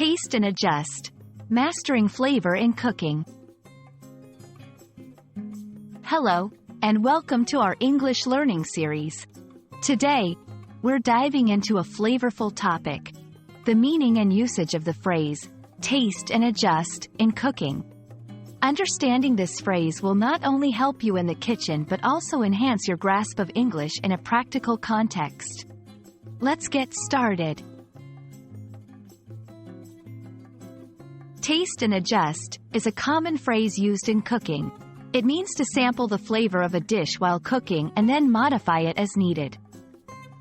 Taste and adjust. Mastering flavor in cooking. Hello, and welcome to our English learning series. Today, we're diving into a flavorful topic: the meaning and usage of the phrase, taste and adjust, in cooking. Understanding this phrase will not only help you in the kitchen but also enhance your grasp of English in a practical context. Let's get started. Taste and adjust is a common phrase used in cooking. It means to sample the flavor of a dish while cooking and then modify it as needed.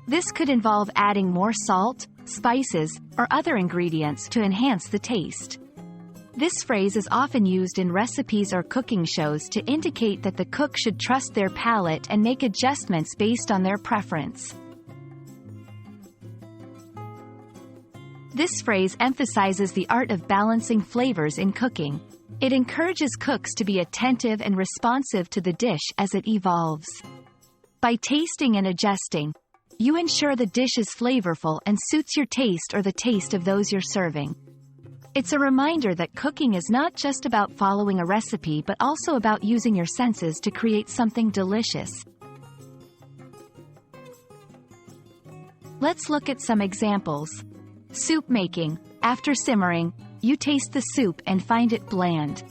This could involve adding more salt, spices, or other ingredients to enhance the taste. This phrase is often used in recipes or cooking shows to indicate that the cook should trust their palate and make adjustments based on their preference. This phrase emphasizes the art of balancing flavors in cooking. It encourages cooks to be attentive and responsive to the dish as it evolves. By tasting and adjusting, you ensure the dish is flavorful and suits your taste or the taste of those you're serving. It's a reminder that cooking is not just about following a recipe but also about using your senses to create something delicious. Let's look at some examples. Soup making. After simmering, you taste the soup and find it bland.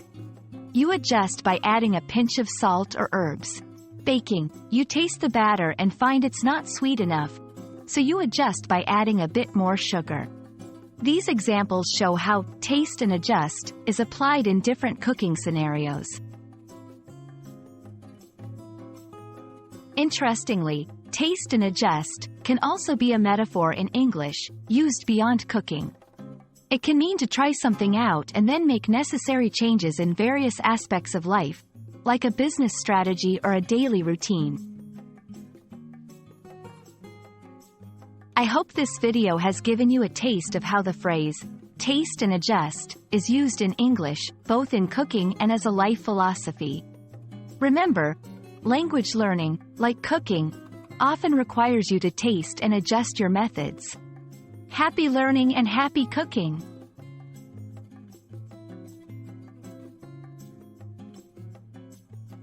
You adjust by adding a pinch of salt or herbs. Baking. You taste the batter and find it's not sweet enough, so you adjust by adding a bit more sugar. These examples show how taste and adjust is applied in different cooking scenarios. Interestingly, taste and adjust can also be a metaphor in English, used beyond cooking. It can mean to try something out and then make necessary changes in various aspects of life, like a business strategy or a daily routine. I hope this video has given you a taste of how the phrase, taste and adjust, is used in English, both in cooking and as a life philosophy. Remember, language learning, like cooking, often requires you to taste and adjust your methods. Happy learning and happy cooking!